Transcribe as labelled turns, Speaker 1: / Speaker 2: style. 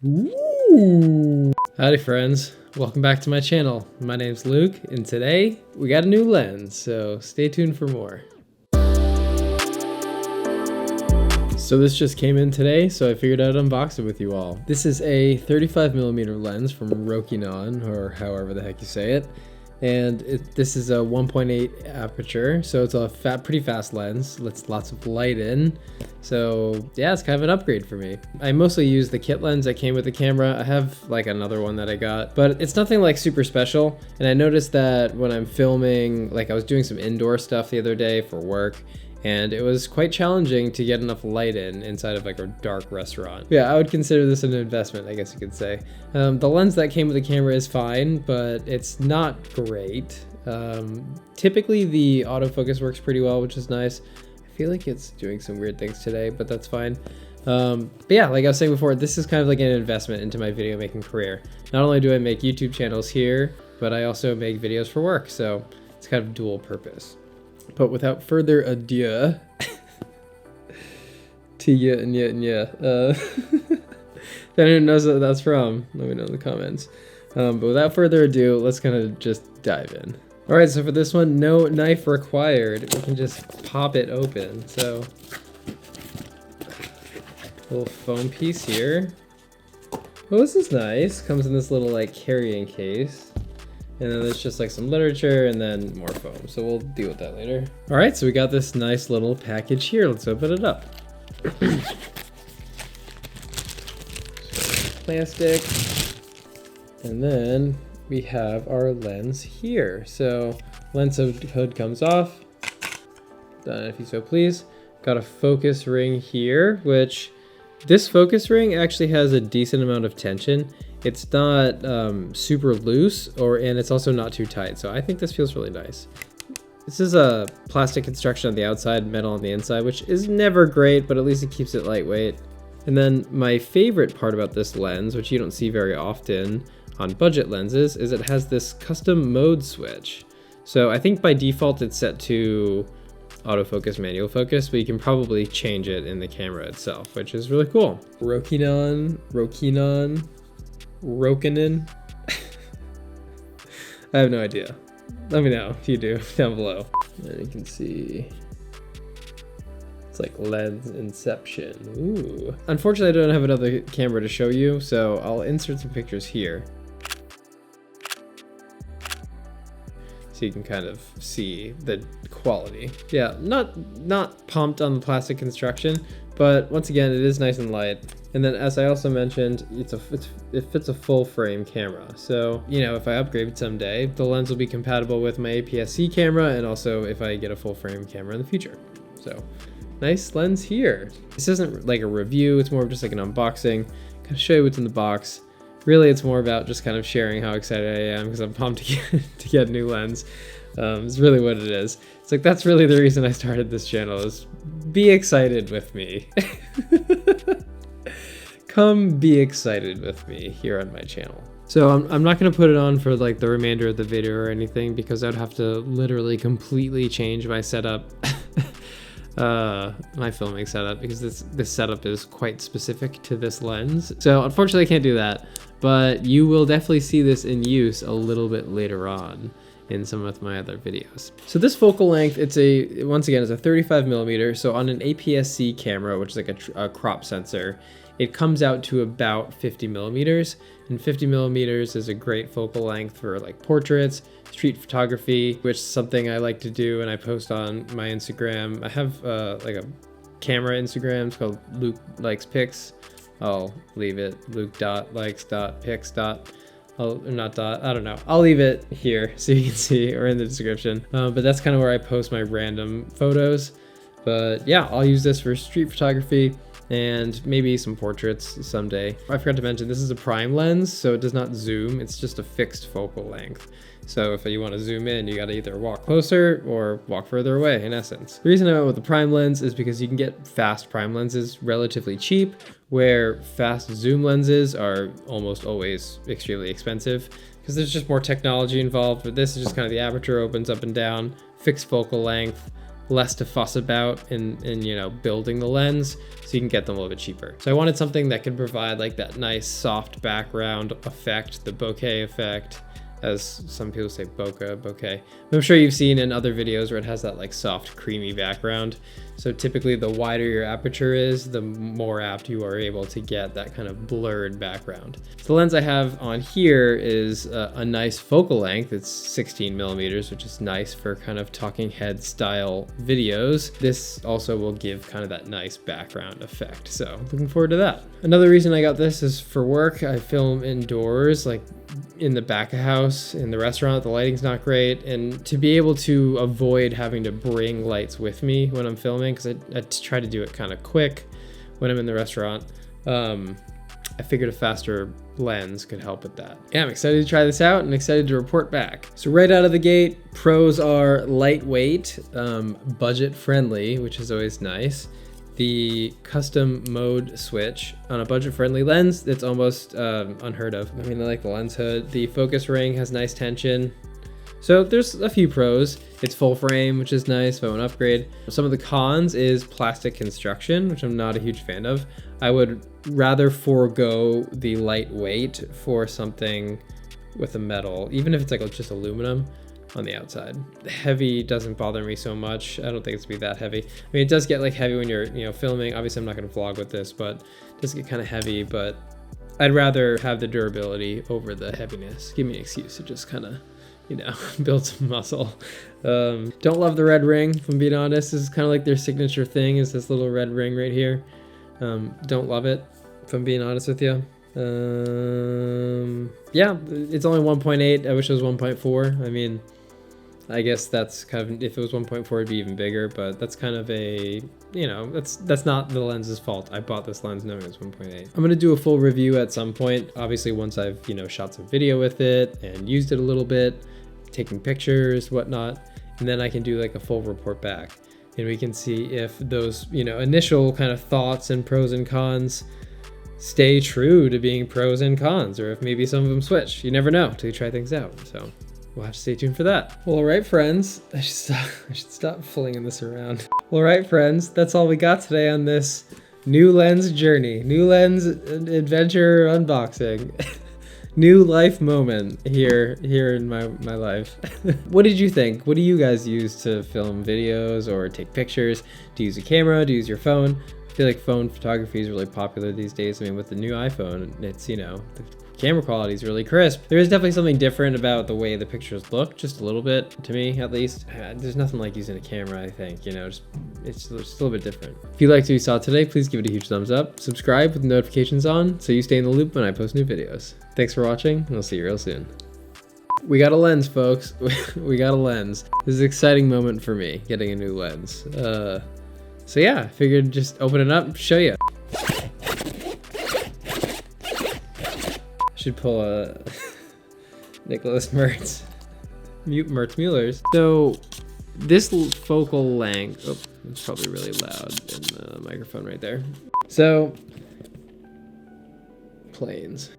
Speaker 1: Ooh. Howdy friends, welcome back to my channel. My name's Luke and today we got a new lens, so stay tuned for more. So this just came in today, so I figured I'd unbox it with you all. This is a 35mm lens from Rokinon, or however the heck you say it. And this is a 1.8 aperture, so it's a pretty fast lens, lets lots of light in. So yeah, it's kind of an upgrade for me. I mostly use the kit lens that came with the camera. I have like another one that I got, but it's nothing like super special. And I noticed that when I'm filming, like I was doing some indoor stuff the other day for work, and it was quite challenging to get enough light inside of like a dark restaurant. Yeah, I would consider this an investment, I guess you could say. The lens that came with the camera is fine, but it's not great. Typically the autofocus works pretty well, which is nice. I feel like it's doing some weird things today, but that's fine. But yeah, like I was saying before, this is kind of like an investment into my video making career. Not only do I make YouTube channels here, but I also make videos for work, so it's kind of dual purpose. But without further ado, to if anyone knows what that's from, let me know in the comments. But without further ado, let's kind of just dive in. All right, so for this one, no knife required. We can just pop it open. So, little foam piece here. Oh, this is nice. Comes in this little like carrying case. And then there's just like some literature and then more foam. So we'll deal with that later. All right, so we got this nice little package here. Let's open it up. Plastic. And then we have our lens here. So lens hood comes off. Done if you so please. Got a focus ring here, which this focus ring actually has a decent amount of tension. It's not super loose, and it's also not too tight. So I think this feels really nice. This is a plastic construction on the outside, metal on the inside, which is never great, but at least it keeps it lightweight. And then my favorite part about this lens, which you don't see very often on budget lenses, is it has this custom mode switch. So I think by default it's set to autofocus, manual focus, but you can probably change it in the camera itself, which is really cool. Rokinon. I have no idea. Let me know if you do down below. And you can see it's like lens inception. Ooh. Unfortunately, I don't have another camera to show you, so I'll insert some pictures here so you can kind of see the quality. Yeah, not pumped on the plastic construction, but once again, it is nice and light. And then, as I also mentioned, it fits a full frame camera. So, you know, if I upgrade someday, the lens will be compatible with my APS-C camera, and also if I get a full frame camera in the future. So, nice lens here. This isn't like a review, it's more of just like an unboxing. Kind of show you what's in the box. Really, it's more about just kind of sharing how excited I am because I'm pumped to get a new lens. It's really what it is. It's like, that's really the reason I started this channel, is be excited with me. Come be excited with me here on my channel. So I'm not going to put it on for like the remainder of the video or anything, because I'd have to literally completely change my setup, my filming setup, because this setup is quite specific to this lens. So unfortunately I can't do that, but you will definitely see this in use a little bit later on in some of my other videos. So this focal length, once again, it's a 35mm. So on an APS-C camera, which is like a crop sensor, it comes out to about 50mm, and 50mm is a great focal length for like portraits, street photography, which is something I like to do and I post on my Instagram. I have like a camera Instagram, it's called Luke Likes Pics. I'll leave it, luke.likes.pics. Not dot, I don't know. I'll leave it here so you can see, or in the description. But that's kind of where I post my random photos. But yeah, I'll use this for street photography and maybe some portraits someday. I forgot to mention, this is a prime lens, so it does not zoom. It's just a fixed focal length. So if you want to zoom in, you got to either walk closer or walk further away, in essence. The reason I went with the prime lens is because you can get fast prime lenses relatively cheap, where fast zoom lenses are almost always extremely expensive, because there's just more technology involved. But this is just kind of the aperture opens up and down, fixed focal length, less to fuss about in you know, building the lens, so you can get them a little bit cheaper. So I wanted something that could provide like that nice soft background effect, the bokeh effect, as some people say bokeh. I'm sure you've seen in other videos where it has that like soft creamy background. So typically the wider your aperture is, the more apt you are able to get that kind of blurred background. So the lens I have on here is a nice focal length. It's 16 millimeters, which is nice for kind of talking head style videos. This also will give kind of that nice background effect. So looking forward to that. Another reason I got this is for work. I film indoors, like in the back of house, in the restaurant. The lighting's not great, and to be able to avoid having to bring lights with me when I'm filming, because I try to do it kind of quick when I'm in the restaurant, I figured a faster lens could help with that. Yeah, I'm excited to try this out and excited to report back. So right out of the gate, pros are lightweight, budget friendly, which is always nice. The custom mode switch on a budget-friendly lens, it's almost unheard of. I mean, I like the lens hood. The focus ring has nice tension. So there's a few pros. It's full frame, which is nice if I want to upgrade. Some of the cons is plastic construction, which I'm not a huge fan of. I would rather forego the lightweight for something with a metal, even if it's like just aluminum on the outside. The heavy doesn't bother me so much. I don't think it's gonna be that heavy. I mean, it does get like heavy when you're, you know, filming. Obviously I'm not gonna vlog with this, but it does get kind of heavy, but I'd rather have the durability over the heaviness. Give me an excuse to just kind of, you know, build some muscle. Don't love the red ring, if I'm being honest. This is kind of like their signature thing, is this little red ring right here. Don't love it, if I'm being honest with you. Yeah, it's only 1.8. I wish it was 1.4. I mean, I guess that's kind of, if it was 1.4 it'd be even bigger, but that's kind of a, you know, that's not the lens's fault. I bought this lens knowing it was 1.8. I'm gonna do a full review at some point, obviously once I've, you know, shot some video with it and used it a little bit, taking pictures, whatnot, and then I can do like a full report back, and we can see if those, you know, initial kind of thoughts and pros and cons stay true to being pros and cons, or if maybe some of them switch. You never know till you try things out, so we'll have to stay tuned for that. Well, all right, friends. I should stop flinging this around. Well, all right, friends. That's all we got today on this new lens journey, new lens adventure unboxing, new life moment here in my life. What did you think? What do you guys use to film videos or take pictures? Do you use a camera? Do you use your phone? I feel like phone photography is really popular these days. I mean, with the new iPhone, it's, you know, the camera quality is really crisp. There is definitely something different about the way the pictures look, just a little bit, to me at least. There's nothing like using a camera, I think, you know, it's just a little bit different. If you liked what you saw today, please give it a huge thumbs up. Subscribe with notifications on so you stay in the loop when I post new videos. Thanks for watching, and I'll see you real soon. We got a lens, folks. We got a lens. This is an exciting moment for me, getting a new lens. So yeah, I figured just open it up, show you. Should pull a Nicholas Mertz Mueller's. So this focal length, oh, it's probably really loud in the microphone right there. So planes.